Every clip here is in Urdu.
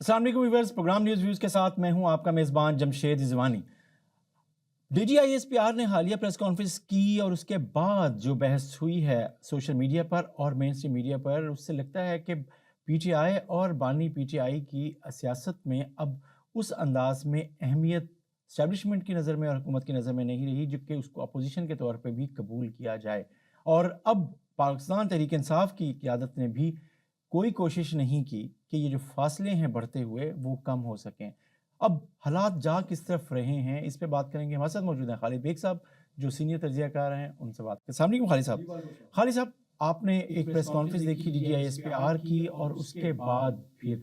السلام علیکم ویورز، پروگرام نیوز ویوز کے ساتھ میں ہوں آپ کا میزبان Jamshed Rizwani. D G I S P R نے حالیہ پریس کانفرنس کی اور اس کے بعد جو بحث ہوئی ہے سوشل میڈیا پر اور مین اسٹریم میڈیا پر، اس سے لگتا ہے کہ پی ٹی آئی اور بانی پی ٹی آئی کی سیاست میں اب اس انداز میں اہمیت اسٹیبلشمنٹ کی نظر میں اور حکومت کی نظر میں نہیں رہی جو کہ اس کو اپوزیشن کے طور پہ بھی قبول کیا جائے، اور اب پاکستان تحریک انصاف کی قیادت نے بھی کوئی کوشش نہیں کی کہ یہ جو فاصلے ہیں بڑھتے ہوئے وہ کم ہو سکیں۔ اب حالات جا کس طرف رہے ہیں، اس پہ بات کریں گے۔ ہمارے ساتھ موجود ہیں خالد بیگ صاحب جو سینئر تجزیہ کار ہیں، ان سے بات کریں۔ السلام علیکم خالد صاحب۔ خالد صاحب، آپ نے ایک پریس کانفرنس دیکھی D G I S P R کی، اور اس کے بعد پھر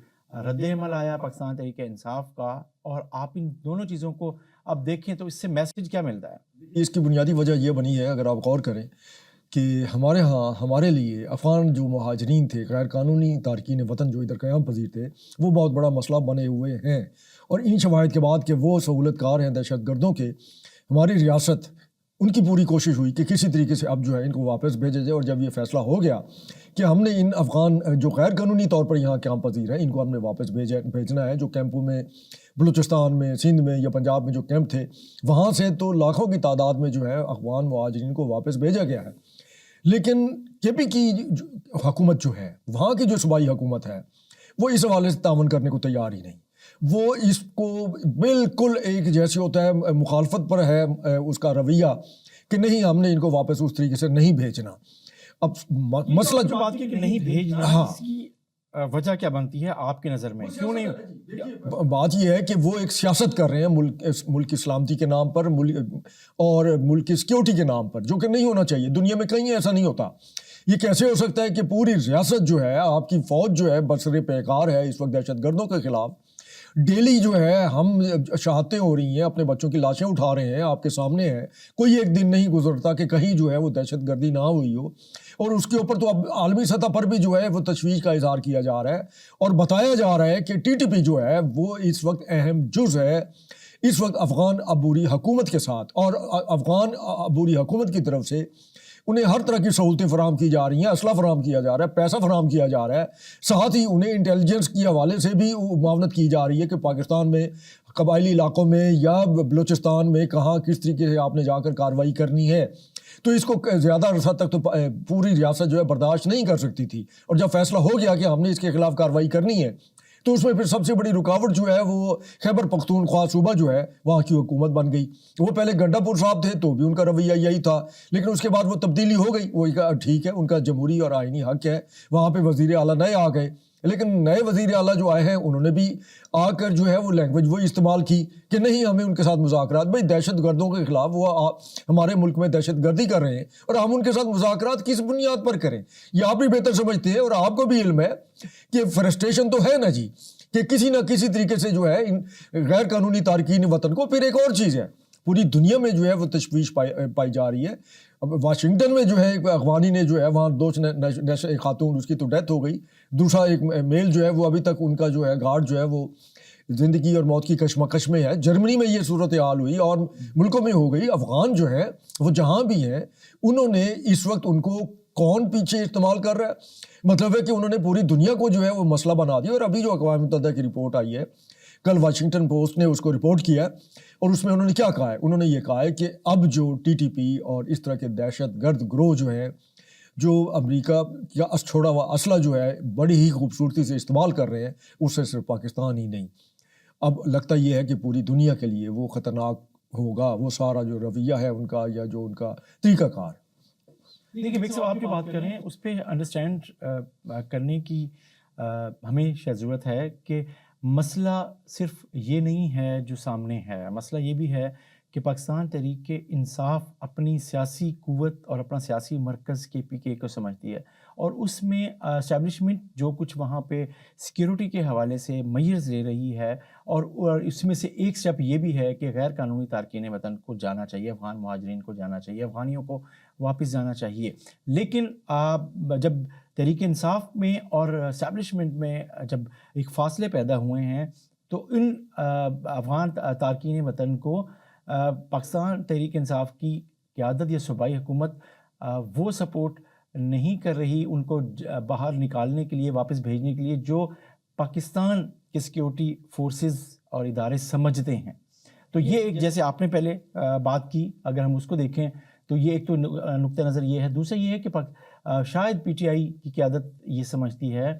رد عمل آیا پاکستان تحریک انصاف کا، اور آپ ان دونوں چیزوں کو اب دیکھیں تو اس سے میسج کیا ملتا ہے؟ اس کی بنیادی وجہ یہ بنی ہے، اگر آپ غور کریں کہ ہمارے ہاں ہمارے لیے افغان جو مہاجرین تھے، غیر قانونی تارکین وطن جو ادھر قیام پذیر تھے، وہ بہت بڑا مسئلہ بنے ہوئے ہیں، اور ان شواہد کے بعد کہ وہ سہولت کار ہیں دہشت گردوں کے، ہماری ریاست ان کی پوری کوشش ہوئی کہ کسی طریقے سے اب جو ہے ان کو واپس بھیجا جائے، اور جب یہ فیصلہ ہو گیا کہ ہم نے ان افغان جو غیر قانونی طور پر یہاں قیام پذیر ہیں ان کو ہم نے واپس بھیجنا ہے، جو کیمپوں میں بلوچستان میں، سندھ میں یا پنجاب میں جو کیمپ تھے وہاں سے تو لاکھوں کی تعداد میں جو ہے افغان مہاجرین کو واپس بھیجا گیا ہے، لیکن کے پی کی حکومت جو ہے، وہاں کی جو صوبائی حکومت ہے، وہ اس حوالے سے تعاون کرنے کو تیار ہی نہیں۔ وہ اس کو بالکل ایک جیسے ہوتا ہے مخالفت پر ہے اس کا رویہ کہ نہیں ہم نے ان کو واپس اس طریقے سے نہیں بھیجنا۔ اب مسئلہ جو بات کی کہ نہیں بھیجنا، ہاں، اس کی وجہ کیا بنتی ہے آپ کی نظر میں؟ کیوں نہیں؟ بات یہ ہے کہ وہ ایک سیاست کر رہے ہیں ملک کی سلامتی کے نام پر اور ملک کی سیکیورٹی کے نام پر، جو کہ نہیں ہونا چاہیے۔ دنیا میں کہیں ایسا نہیں ہوتا۔ یہ کیسے ہو سکتا ہے کہ پوری ریاست جو ہے، آپ کی فوج جو ہے برسر پیکار ہے اس وقت دہشت گردوں کے خلاف، ڈیلی جو ہے ہم شہادتیں ہو رہی ہیں، اپنے بچوں کی لاشیں اٹھا رہے ہیں، آپ کے سامنے ہے، کوئی ایک دن نہیں گزرتا کہ کہیں جو ہے وہ دہشت گردی نہ ہوئی ہو، اور اس کے اوپر تو اب عالمی سطح پر بھی جو ہے وہ تشویش کا اظہار کیا جا رہا ہے، اور بتایا جا رہا ہے کہ ٹی ٹی پی جو ہے وہ اس وقت اہم جز ہے اس وقت افغان عبوری حکومت کے ساتھ، اور افغان عبوری حکومت کی طرف سے انہیں ہر طرح کی سہولتیں فراہم کی جا رہی ہیں، اسلحہ فراہم کیا جا رہا ہے، پیسہ فراہم کیا جا رہا ہے، ساتھ ہی انہیں انٹیلیجنس کے حوالے سے بھی معاونت کی جا رہی ہے کہ پاکستان میں قبائلی علاقوں میں یا بلوچستان میں کہاں کس طریقے سے آپ نے جا کر کارروائی کرنی ہے۔ تو اس کو زیادہ عرصہ تک تو پوری ریاست جو ہے برداشت نہیں کر سکتی تھی، اور جب فیصلہ ہو گیا کہ ہم نے اس کے خلاف کارروائی کرنی ہے تو اس میں پھر سب سے بڑی رکاوٹ جو ہے وہ خیبر پختونخوا صوبہ جو ہے وہاں کی حکومت بن گئی۔ وہ پہلے گنڈا پور صاحب تھے تو بھی ان کا رویہ یہی تھا، لیکن اس کے بعد وہ تبدیلی ہو گئی، وہ ٹھیک ہے، ان کا جمہوری اور آئینی حق ہے، وہاں پہ وزیر اعلیٰ نئے آ گئے، لیکن نئے وزیر اعلیٰ جو آئے ہیں انہوں نے بھی آ کر جو ہے وہ لینگویج وہ استعمال کی کہ نہیں ہمیں ان کے ساتھ مذاکرات، بھائی دہشت گردوں کے خلاف وہ ہمارے ملک میں دہشت گردی کر رہے ہیں، اور ہم ان کے ساتھ مذاکرات کس بنیاد پر کریں؟ یہ آپ بھی بہتر سمجھتے ہیں، اور آپ کو بھی علم ہے کہ فرسٹریشن تو ہے نا جی، کہ کسی نہ کسی طریقے سے جو ہے ان غیر قانونی تارکین وطن کو، پھر ایک اور چیز ہے پوری دنیا میں جو ہے وہ تشویش پائی جا رہی ہے۔ اب واشنگٹن میں جو ہے ایک افغانی نے جو ہے وہاں ایک خاتون اس کی تو ڈیتھ ہو گئی، دوسرا ایک میل جو ہے وہ ابھی تک ان کا جو ہے گارڈ جو ہے وہ زندگی اور موت کی کشمکش میں ہے۔ جرمنی میں یہ صورتحال ہوئی اور ملکوں میں ہو گئی۔ افغان جو ہے وہ جہاں بھی ہیں انہوں نے اس وقت ان کو کون پیچھے استعمال کر رہا ہے، مطلب ہے کہ انہوں نے پوری دنیا کو جو ہے وہ مسئلہ بنا دیا۔ اور ابھی جو اقوام متحدہ کی رپورٹ آئی ہے، کل واشنگٹن پوسٹ نے اس کو رپورٹ کیا ہے، اور اس میں انہوں نے کیا کہا ہے، انہوں نے یہ کہا ہے کہ اب جو ٹی ٹی پی اور اس طرح کے دہشت گرد گروہ جو ہیں جو امریکہ کا چھوڑا ہوا اسلحہ جو ہے بڑی ہی خوبصورتی سے استعمال کر رہے ہیں، اس سے صرف پاکستان ہی نہیں، اب لگتا یہ ہے کہ پوری دنیا کے لیے وہ خطرناک ہوگا، وہ سارا جو رویہ ہے ان کا یا جو ان کا طریقہ کار۔ دیکھیے بیگ صاحب، آپ جو بات کر رہے ہیں اس پہ انڈرسٹینڈ کرنے کی ہمیشہ ضرورت ہے کہ مسئلہ صرف یہ نہیں ہے جو سامنے ہے، مسئلہ یہ بھی ہے کہ پاکستان تحریک انصاف اپنی سیاسی قوت اور اپنا سیاسی مرکز کے پی کے کو سمجھتی ہے، اور اس میں اسٹیبلشمنٹ جو کچھ وہاں پہ سیکیورٹی کے حوالے سے میئرز لے رہی ہے، اور اس میں سے ایک سٹیپ یہ بھی ہے کہ غیر قانونی تارکین وطن کو جانا چاہیے، افغان مہاجرین کو جانا چاہیے، افغانیوں کو واپس جانا چاہیے۔ لیکن جب تحریک انصاف میں اور اسٹیبلشمنٹ میں جب ایک فاصلے پیدا ہوئے ہیں تو ان افغان تارکین وطن کو پاکستان تحریک انصاف کی قیادت یا صوبائی حکومت وہ سپورٹ نہیں کر رہی ان کو باہر نکالنے کے لیے، واپس بھیجنے کے لیے جو پاکستان کہ سیکیورٹی فورسز اور ادارے سمجھتے ہیں. تو یہ ایک جیسے آپ نے پہلے بات کی, اگر ہم اس کو دیکھیں تو یہ ایک تو نقطہ نظر یہ ہے. دوسرا یہ ہے کہ شاید پی ٹی آئی کی قیادت یہ سمجھتی ہے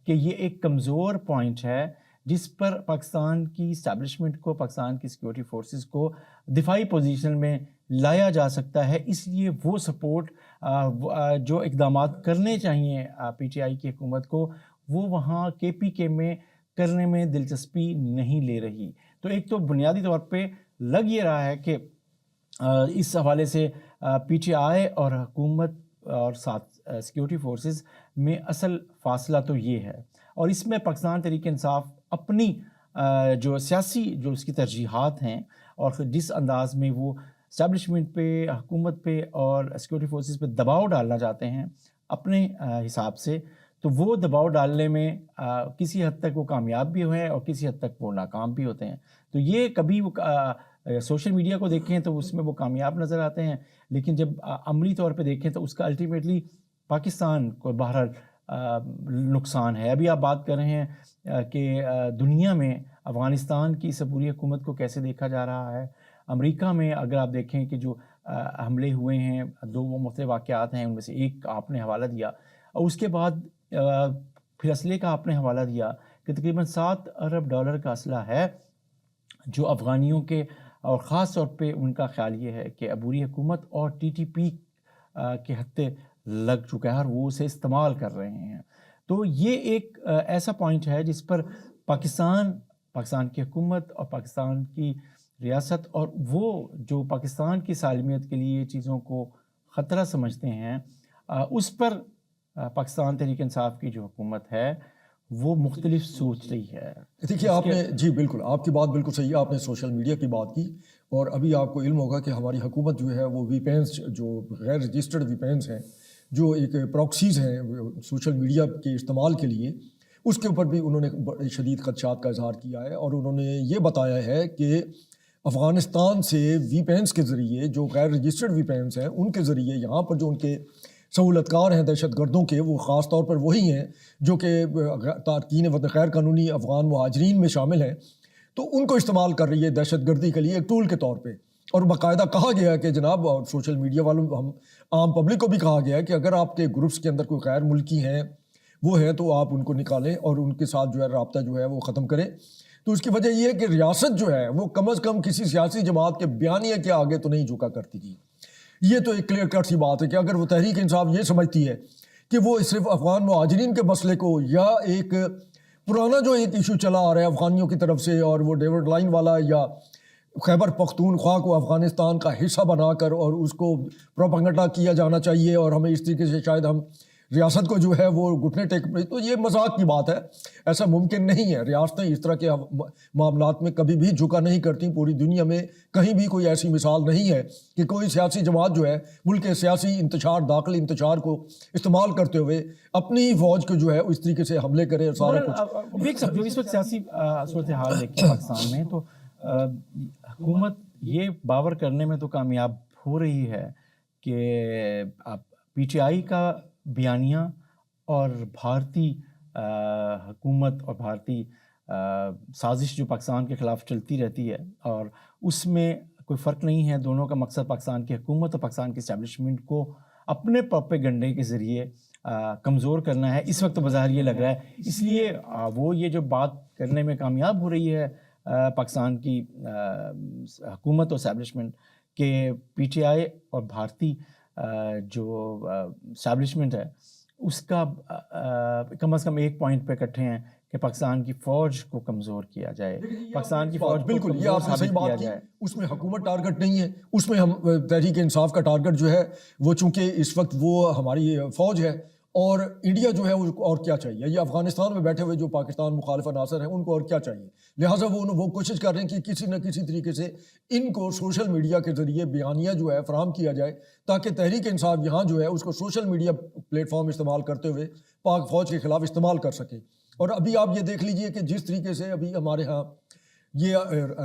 کہ یہ ایک کمزور پوائنٹ ہے جس پر پاکستان کی اسٹیبلشمنٹ کو, پاکستان کی سیکیورٹی فورسز کو دفاعی پوزیشن میں لایا جا سکتا ہے. اس لیے وہ سپورٹ جو اقدامات کرنے چاہیے پی ٹی آئی کی حکومت کو, وہ وہاں کے پی کے میں کرنے میں دلچسپی نہیں لے رہی. تو ایک تو بنیادی طور پہ لگ یہ رہا ہے کہ اس حوالے سے پی ٹی آئی اور حکومت اور ساتھ سیکیورٹی فورسز میں اصل فاصلہ تو یہ ہے. اور اس میں پاکستان تحریک انصاف اپنی جو سیاسی جو اس کی ترجیحات ہیں اور جس انداز میں وہ اسٹیبلشمنٹ پہ, حکومت پہ اور سیکیورٹی فورسز پہ دباؤ ڈالنا چاہتے ہیں اپنے حساب سے, تو وہ دباؤ ڈالنے میں کسی حد تک وہ کامیاب بھی ہوئے ہیں اور کسی حد تک وہ ناکام بھی ہوتے ہیں. تو یہ کبھی وہ سوشل میڈیا کو دیکھیں تو اس میں وہ کامیاب نظر آتے ہیں, لیکن جب عملی طور پہ دیکھیں تو اس کا الٹیمیٹلی پاکستان کو بہرحال نقصان ہے. ابھی آپ بات کر رہے ہیں کہ دنیا میں افغانستان کی اس عبوری حکومت کو کیسے دیکھا جا رہا ہے. امریکہ میں اگر آپ دیکھیں کہ جو حملے ہوئے ہیں, 2 مختلف واقعات ہیں, ان میں سے ایک آپ نے حوالہ دیا, اور اس کے بعد پھر اسلحے کا آپ نے حوالہ دیا کہ تقریباً $7 ارب کا اسلحہ ہے جو افغانیوں کے, اور خاص طور پہ ان کا خیال یہ ہے کہ عبوری حکومت اور ٹی ٹی پی کے ہتھے لگ چکا ہے اور وہ اسے استعمال کر رہے ہیں. تو یہ ایک ایسا پوائنٹ ہے جس پر پاکستان کی حکومت اور پاکستان کی ریاست اور وہ جو پاکستان کی سالمیت کے لیے چیزوں کو خطرہ سمجھتے ہیں, اس پر پاکستان تحریک انصاف کی جو حکومت ہے وہ مختلف سوچ رہی ہے. دیکھیے آپ نے, جی بالکل آپ کی بات بالکل صحیح ہے, آپ نے سوشل میڈیا کی بات کی, اور ابھی آپ کو علم ہوگا کہ ہماری حکومت جو ہے وہ وی پینس, جو غیر رجسٹرڈ وی پینس ہیں, جو ایک پراکسیز ہیں سوشل میڈیا کے استعمال کے لیے, اس کے اوپر بھی انہوں نے بڑے شدید خدشات کا اظہار کیا ہے. اور انہوں نے یہ بتایا ہے کہ افغانستان سے وی پینس کے ذریعے, جو غیر رجسٹرڈ وی پینس ہیں ان کے ذریعے یہاں پر جو ان کے سہولت کار ہیں دہشت گردوں کے, وہ خاص طور پر وہی ہیں جو کہ تارکین وطن غیر قانونی افغان مہاجرین میں شامل ہیں, تو ان کو استعمال کر رہی ہے دہشت گردی کے لیے ایک ٹول کے طور پہ. اور باقاعدہ کہا گیا ہے کہ جناب, اور سوشل میڈیا والوں, ہم عام پبلک کو بھی کہا گیا ہے کہ اگر آپ کے گروپس کے اندر کوئی غیر ملکی ہیں وہ ہیں تو آپ ان کو نکالیں اور ان کے ساتھ جو ہے رابطہ جو ہے وہ ختم کریں. تو اس کی وجہ یہ ہے کہ ریاست جو ہے وہ کم از کم کسی سیاسی جماعت کے بیانیے کے آگے تو نہیں جھکا کرتی تھی. یہ تو ایک کلیئر کٹ سی بات ہے کہ اگر وہ تحریک انصاف یہ سمجھتی ہے کہ وہ صرف افغان مہاجرین کے مسئلے کو, یا ایک پرانا جو ایک ایشو چلا آ رہا ہے افغانیوں کی طرف سے, اور وہ ڈیوڈ لائن والا, یا خیبر پختونخوا کو افغانستان کا حصہ بنا کر اور اس کو پروپیگنڈا کیا جانا چاہیے, اور ہمیں اس طریقے سے شاید ہم ریاست کو جو ہے وہ گھٹنے ٹیک, تو یہ مذاق کی بات ہے, ایسا ممکن نہیں ہے. ریاستیں اس طرح کے معاملات میں کبھی بھی جھکا نہیں کرتی. پوری دنیا میں کہیں بھی کوئی ایسی مثال نہیں ہے کہ کوئی سیاسی جماعت جو ہے ملک کے سیاسی انتشار, داخلی انتشار کو استعمال کرتے ہوئے اپنی فوج کو جو ہے اس طریقے سے حملے کرے اور سارا کچھ. دیکھ سکتے ہو اس وقت سیاسی صورتحال دیکھیں پاکستان میں, تو حکومت یہ باور کرنے میں تو کامیاب ہو رہی ہے کہ پی ٹی آئی کا بیانیہ اور بھارتی حکومت اور بھارتی سازش جو پاکستان کے خلاف چلتی رہتی ہے, اور اس میں کوئی فرق نہیں ہے. دونوں کا مقصد پاکستان کی حکومت اور پاکستان کی اسٹیبلشمنٹ کو اپنے پروپیگنڈے کے ذریعے کمزور کرنا ہے. اس وقت بظاہر یہ لگ رہا ہے, اس لیے وہ یہ جو بات کرنے میں کامیاب ہو رہی ہے پاکستان کی حکومت اور اسٹیبلشمنٹ کہ پی ٹی آئی اور بھارتی جو اسٹیبلشمنٹ ہے اس کا کم از کم ایک پوائنٹ پہ اکٹھے ہیں کہ پاکستان کی فوج کو کمزور کیا جائے. پاکستان کی فوج بالکل, یہ آپ نے صحیح بات کی, اس میں حکومت ٹارگٹ نہیں ہے, اس میں ہم تحریک انصاف کا ٹارگٹ جو ہے وہ, چونکہ اس وقت وہ ہماری فوج ہے, اور انڈیا جو ہے اس کو اور کیا چاہیے, یہ افغانستان میں بیٹھے ہوئے جو پاکستان مخالف عناصر ہیں ان کو اور کیا چاہیے. لہٰذا وہ کوشش کر رہے ہیں کہ کسی نہ کسی طریقے سے ان کو سوشل میڈیا کے ذریعے بیانیہ جو ہے فراہم کیا جائے, تاکہ تحریک انصاف یہاں جو ہے اس کو سوشل میڈیا پلیٹ فارم استعمال کرتے ہوئے پاک فوج کے خلاف استعمال کر سکے. اور ابھی آپ یہ دیکھ لیجئے کہ جس طریقے سے ابھی ہمارے ہاں یہ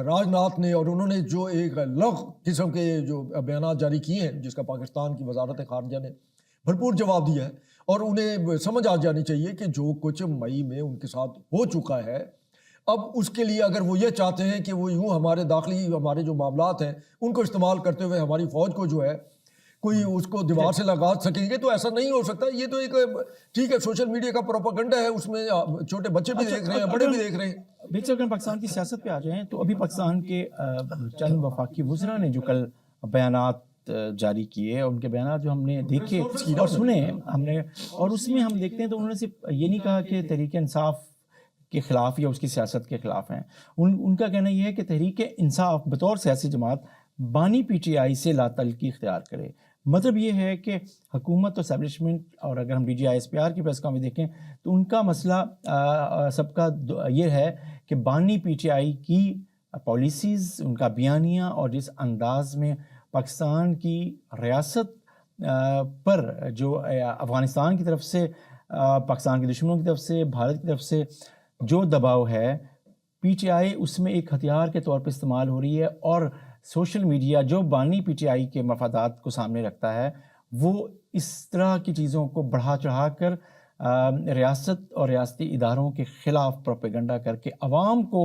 راج ناتھ نے اور انہوں نے جو ایک لغو قسم کے جو بیانات جاری کیے ہیں, جس کا پاکستان کی وزارت خارجہ نے بھرپور جواب دیا ہے, اور انہیں سمجھ آ جانی چاہیے کہ جو کچھ مئی میں ان کے ساتھ ہو چکا ہے, اب اس کے لیے اگر وہ یہ چاہتے ہیں کہ وہ یوں ہمارے داخلی ہمارے جو معاملات ہیں ان کو استعمال کرتے ہوئے ہماری فوج کو جو ہے کوئی اس کو دیوار سے لگا سکیں گے، تو ایسا نہیں ہو سکتا. یہ تو ایک ٹھیک ہے سوشل میڈیا کا پروپیگنڈا ہے، اس میں چھوٹے بچے بھی دیکھ رہے ہیں، بڑے بھی دیکھ رہے ہیں. اگر پاکستان کی سیاست پہ آ جائیں تو ابھی پاکستان کے چند وفاقی وزراء نے جو کل بیانات جاری کیے، اور ان کے بیانات جو ہم نے دیکھے اور سنے ہم نے، اور اس میں ہم دیکھتے ہیں تو انہوں نے صرف یہ نہیں کہا کہ تحریک انصاف کے خلاف یا اس کی سیاست کے خلاف ہیں. ان کا کہنا یہ ہے کہ تحریک انصاف بطور سیاسی جماعت بانی پی ٹی آئی سے لا تعلقی اختیار کرے. مطلب یہ ہے کہ حکومت اور اسٹیبلشمنٹ، اور اگر ہم DGI/SPR کی پریس کانفرنس دیکھیں تو ان کا مسئلہ سب کا یہ ہے کہ بانی پی ٹی آئی کی پالیسیز، ان کا بیانیہ اور جس انداز میں پاکستان کی ریاست پر جو افغانستان کی طرف سے، پاکستان کے دشمنوں کی طرف سے، بھارت کی طرف سے جو دباؤ ہے، پی ٹی آئی اس میں ایک ہتھیار کے طور پہ استعمال ہو رہی ہے. اور سوشل میڈیا جو بانی پی ٹی آئی کے مفادات کو سامنے رکھتا ہے، وہ اس طرح کی چیزوں کو بڑھا چڑھا کر ریاست اور ریاستی اداروں کے خلاف پروپیگنڈا کر کے عوام کو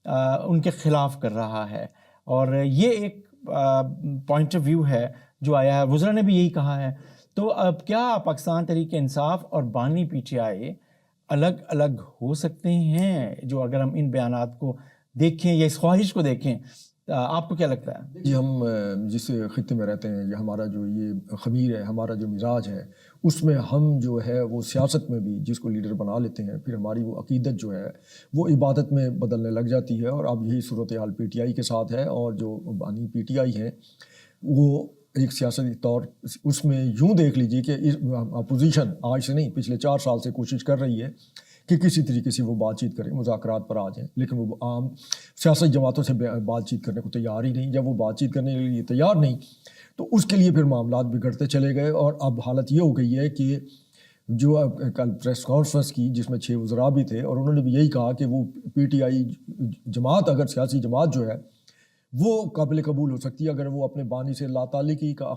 ان کے خلاف کر رہا ہے. اور یہ ایک پوائنٹ آف ویو ہے جو آیا ہے، وزراء نے بھی یہی کہا ہے. تو اب کیا پاکستان تحریک انصاف اور بانی پی ٹی آئی الگ الگ ہو سکتے ہیں؟ جو اگر ہم ان بیانات کو دیکھیں یا اس خواہش کو دیکھیں، آپ کو کیا لگتا ہے؟ جی، ہم جس خطے میں رہتے ہیں، یہ ہمارا جو یہ خمیر ہے، ہمارا جو مزاج ہے، اس میں ہم جو ہے وہ سیاست میں بھی جس کو لیڈر بنا لیتے ہیں، پھر ہماری وہ عقیدت جو ہے وہ عبادت میں بدلنے لگ جاتی ہے. اور اب یہی صورتحال پی ٹی آئی کے ساتھ ہے. اور جو بانی پی ٹی آئی ہے وہ ایک سیاسی طور اس میں یوں دیکھ لیجیے کہ اپوزیشن آج سے نہیں، پچھلے 4 سال سے کوشش کر رہی ہے کہ کسی طریقے سے وہ بات چیت کریں، مذاکرات پر آ جائیں، لیکن وہ عام سیاسی جماعتوں سے بات چیت کرنے کو تیار ہی نہیں. جب وہ بات چیت کرنے کے لیے تیار نہیں تو اس کے لیے پھر معاملات بگڑتے چلے گئے. اور اب حالت یہ ہو گئی ہے کہ جو کل پریس کانفرنس کی جس میں 6 وزراء بھی تھے، اور انہوں نے بھی یہی کہا کہ وہ پی ٹی آئی جماعت، اگر سیاسی جماعت جو ہے وہ قابل قبول ہو سکتی ہے اگر وہ اپنے بانی سے لا تعلقی کا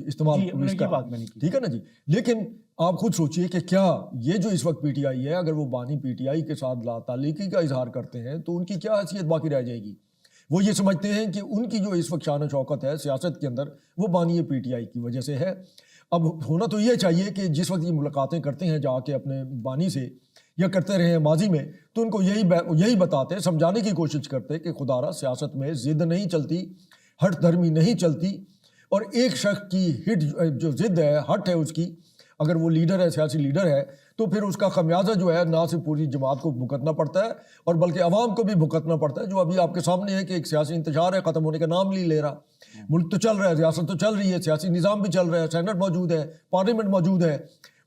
استعمال ٹھیک ہے نا جی. لیکن آپ خود سوچئے کہ کیا یہ جو اس وقت پی ٹی آئی ہے، اگر وہ بانی پی ٹی آئی کے ساتھ لا تعلقی کا اظہار کرتے ہیں تو ان کی کیا حیثیت باقی رہ جائے گی؟ وہ یہ سمجھتے ہیں کہ ان کی جو اس وقت شان و شوکت ہے سیاست کے اندر وہ بانی پی ٹی آئی کی وجہ سے ہے. اب ہونا تو یہ چاہیے کہ جس وقت یہ ملاقاتیں کرتے ہیں جا کے اپنے بانی سے یا کرتے رہے ہیں ماضی میں، تو ان کو یہی بتاتے، سمجھانے کی کوشش کرتے کہ خدا را سیاست میں ضد نہیں چلتی، ہٹ دھرمی نہیں چلتی. اور ایک شخص کی ہٹ جو ضد ہے، ہٹ ہے اس کی، اگر وہ لیڈر ہے، سیاسی لیڈر ہے، تو پھر اس کا خمیازہ جو ہے نہ صرف پوری جماعت کو بھگتنا پڑتا ہے اور بلکہ عوام کو بھی بھگتنا پڑتا ہے. جو ابھی آپ کے سامنے ہے کہ ایک سیاسی انتشار ہے، ختم ہونے کا نام نہیں لے رہا. ملک تو چل رہا ہے، ریاست تو چل رہی ہے، سیاسی نظام بھی چل رہا ہے، سینٹ موجود ہے، پارلیمنٹ موجود ہے،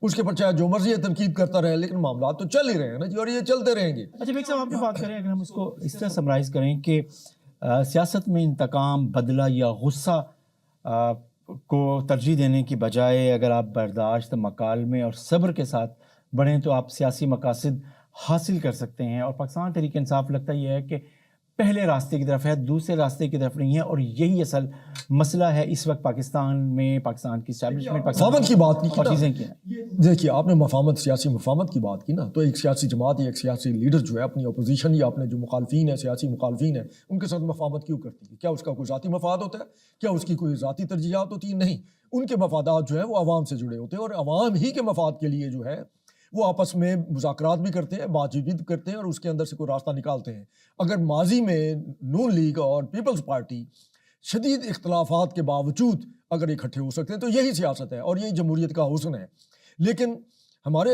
اس کے پر چاہے جو مرضی ہے تنقید کرتا رہے، لیکن معاملات تو چل ہی رہے ہیں نا جی، اور یہ چلتے رہیں گے. اچھا بیگ صاحب، آپ کی بات کریں، اگر ہم اس کو اس طرح سمرائز کریں کہ سیاست میں انتقام، بدلہ یا غصہ کو ترجیح دینے کی بجائے اگر آپ برداشت، مکالمے اور صبر کے ساتھ بڑھیں تو آپ سیاسی مقاصد حاصل کر سکتے ہیں. اور پاکستان تحریک انصاف لگتا یہ ہے کہ پہلے راستے کی طرف ہے، دوسرے راستے کی طرف نہیں ہے. اور یہی اصل مسئلہ ہے اس وقت پاکستان میں، پاکستان کی اسٹیبلشمنٹ، مفاہمت کی بات کی چیزیں کی ہیں. دیکھیے آپ نے مفاہمت، سیاسی مفاہمت کی بات کی نا، تو ایک سیاسی جماعت یا ایک سیاسی لیڈر جو ہے اپنی اپوزیشن یا اپنے جو مخالفین ہیں، سیاسی مخالفین ہیں، ان کے ساتھ مفاہمت کیوں کرتی ہے؟ کیا اس کا کوئی ذاتی مفاد ہوتا ہے؟ کیا اس کی کوئی ذاتی ترجیحات ہوتی ہیں؟ نہیں، ان کے مفادات جو ہیں وہ عوام سے جڑے ہوتے ہیں، اور عوام ہی کے مفاد کے لیے جو ہے وہ آپس میں مذاکرات بھی کرتے ہیں، بات چیت بھی کرتے ہیں، اور اس کے اندر سے کوئی راستہ نکالتے ہیں. اگر ماضی میں نون لیگ اور پیپلز پارٹی شدید اختلافات کے باوجود اگر اکٹھے ہو سکتے ہیں تو یہی سیاست ہے اور یہی جمہوریت کا حسن ہے. لیکن ہمارے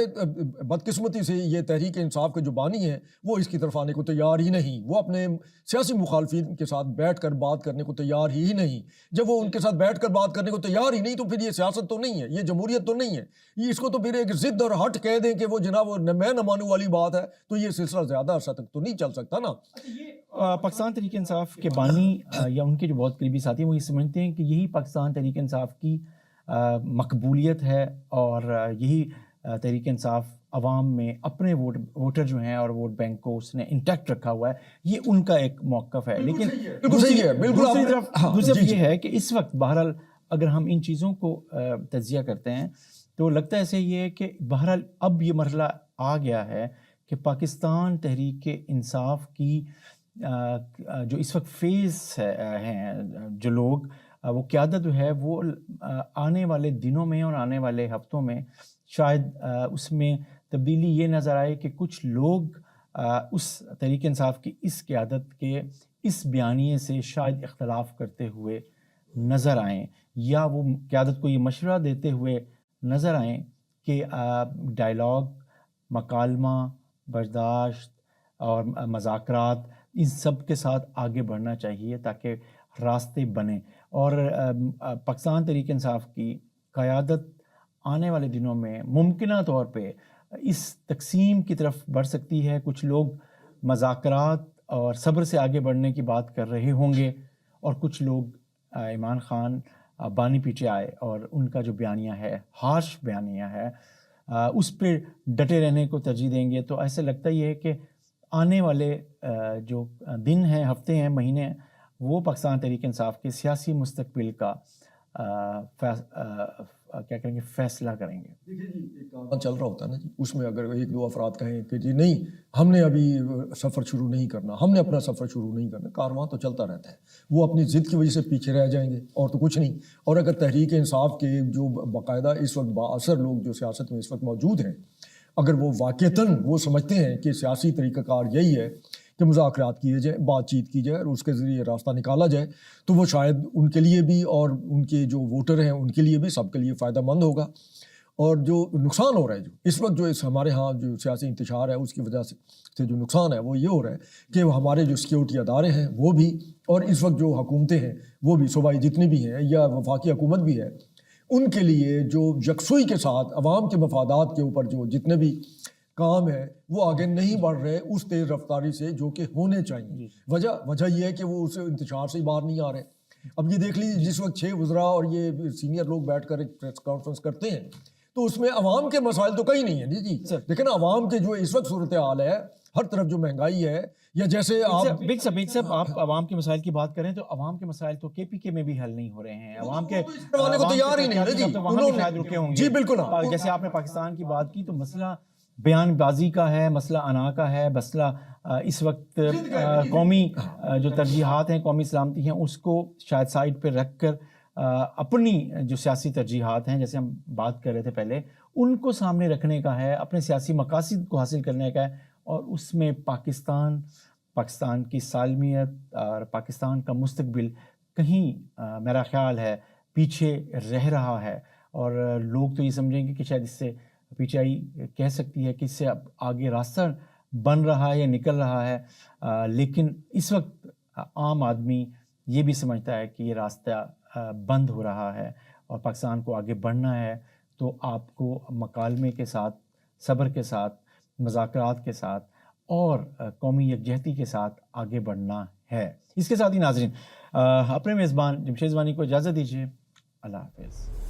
بدقسمتی سے یہ تحریک انصاف کے جو بانی ہیں وہ اس کی طرف آنے کو تیار ہی نہیں. وہ اپنے سیاسی مخالفین کے ساتھ بیٹھ کر بات کرنے کو تیار ہی نہیں. جب وہ ان کے ساتھ بیٹھ کر بات کرنے کو تیار ہی نہیں تو پھر یہ سیاست تو نہیں ہے، یہ جمہوریت تو نہیں ہے. یہ اس کو تو پھر ایک ضد اور ہٹ کہہ دیں کہ وہ جناب وہ میں نہ مانوں والی بات ہے، تو یہ سلسلہ زیادہ عرصہ تک تو نہیں چل سکتا نا. پاکستان تحریک انصاف کے بانی یا ان کے جو بہت قریبی ساتھی ہیں وہ یہ سمجھتے ہیں کہ یہی پاکستان تحریک انصاف کی مقبولیت ہے، اور یہی تحریک انصاف عوام میں اپنے ووٹر جو ہیں اور ووٹ بینک کو اس نے انٹیکٹ رکھا ہوا ہے، یہ ان کا ایک موقف ہے. لیکن دوسری طرف یہ ہے کہ اس وقت بہرحال اگر ہم ان چیزوں کو تجزیہ کرتے ہیں تو لگتا ہے ایسے یہ ہے کہ بہرحال اب یہ مرحلہ آ گیا ہے کہ پاکستان تحریک انصاف کی جو اس وقت فیس ہیں جو لوگ وہ قیادت جو ہے وہ آنے والے دنوں میں اور آنے والے ہفتوں میں شاید اس میں تبدیلی یہ نظر آئے کہ کچھ لوگ اس تحریک انصاف کی اس قیادت کے اس بیانیے سے شاید اختلاف کرتے ہوئے نظر آئیں، یا وہ قیادت کو یہ مشورہ دیتے ہوئے نظر آئیں کہ ڈائلاگ، مکالمہ، برداشت اور مذاکرات ان سب کے ساتھ آگے بڑھنا چاہیے تاکہ راستے بنیں. اور پاکستان تحریک انصاف کی قیادت آنے والے دنوں میں ممکنہ طور پہ اس تقسیم کی طرف بڑھ سکتی ہے. کچھ لوگ مذاکرات اور صبر سے آگے بڑھنے کی بات کر رہے ہوں گے، اور کچھ لوگ عمران خان بانی پیچھے آئے اور ان کا جو بیانیہ ہے، ہارش بیانیہ ہے، اس پہ ڈٹے رہنے کو ترجیح دیں گے. تو ایسے لگتا ہی ہے کہ آنے والے جو دن ہیں، ہفتے ہیں، مہینے ہیں، وہ پاکستان تحریک انصاف کے سیاسی مستقبل کا کیا کریں گے، فیصلہ کریں گے. دیکھیے جی، ایک کارواں چل رہا ہوتا ہے نا جی، اس میں اگر ایک دو افراد کہیں کہ جی نہیں ہم نے ابھی سفر شروع نہیں کرنا، ہم نے اپنا سفر شروع نہیں کرنا، کارواں تو چلتا رہتا ہے. وہ اپنی ضد کی وجہ سے پیچھے رہ جائیں گے اور تو کچھ نہیں. اور اگر تحریک انصاف کے جو باقاعدہ اس وقت بااثر لوگ جو سیاست میں اس وقت موجود ہیں، اگر وہ واقعتاً وہ سمجھتے ہیں کہ سیاسی طریقہ کار یہی ہے کہ مذاکرات کیے جائیں، بات چیت کی جائے اور اس کے ذریعے راستہ نکالا جائے، تو وہ شاید ان کے لیے بھی اور ان کے جو ووٹر ہیں ان کے لیے بھی، سب کے لیے فائدہ مند ہوگا. اور جو نقصان ہو رہا ہے جو اس وقت جو ہمارے ہاں جو سیاسی انتشار ہے اس کی وجہ سے جو نقصان ہے وہ یہ ہو رہا ہے کہ ہمارے جو سیکیورٹی ادارے ہیں وہ بھی، اور اس وقت جو حکومتیں ہیں وہ بھی، صوبائی جتنی بھی ہیں یا وفاقی حکومت بھی ہے، ان کے لیے جو یکسوئی کے ساتھ عوام کے مفادات کے اوپر جو جتنے بھی کام ہے وہ آگے نہیں بڑھ رہے اس تیز رفتاری سے جو کہ ہونے چاہیے. وجہ یہ ہے کہ وہ اس انتشار سے باہر نہیں آ رہے. اب یہ دیکھ لیجیے، جس وقت 6 وزراء اور یہ سینئر لوگ بیٹھ کر ایک پریس کانفرنس کرتے ہیں تو اس میں عوام کے مسائل تو کہیں نہیں ہیں جی. لیکن عوام کے جو اس وقت صورتحال ہے، ہر طرف جو مہنگائی ہے، یا جیسے آپ عوام کے مسائل کی بات کریں تو عوام کے مسائل تو کے پی کے میں بھی حل نہیں ہو رہے ہیں. عوام کے کروانے کو تیار ہی نہیں ہے جی، انہوں نے شاید رکے ہوں گے. جی بالکل. جیسے آپ نے پاکستان کی بات کی تو مسئلہ بیان بازی کا ہے، مسئلہ انا کا ہے، مسئلہ اس وقت قومی جو ترجیحات ہیں، قومی سلامتی ہیں، اس کو شاید سائڈ پہ رکھ کر اپنی جو سیاسی ترجیحات ہیں، جیسے ہم بات کر رہے تھے پہلے، ان کو سامنے رکھنے کا ہے، اپنے سیاسی مقاصد کو حاصل کرنے کا ہے. اور اس میں پاکستان کی سالمیت اور پاکستان کا مستقبل کہیں میرا خیال ہے پیچھے رہ رہا ہے. اور لوگ تو یہ سمجھیں گے کہ شاید اس سے پی ٹی آئی کہہ سکتی ہے کہ اس سے اب آگے راستہ بن رہا ہے یا نکل رہا ہے، لیکن اس وقت عام آدمی یہ بھی سمجھتا ہے کہ یہ راستہ بند ہو رہا ہے اور پاکستان کو آگے بڑھنا ہے. تو آپ کو مکالمے کے ساتھ، صبر کے ساتھ، مذاکرات کے ساتھ اور قومی یکجہتی کے ساتھ آگے بڑھنا ہے. اس کے ساتھ ہی ناظرین، اپنے میزبان جمشید زوانی کو اجازت دیجیے. اللہ حافظ.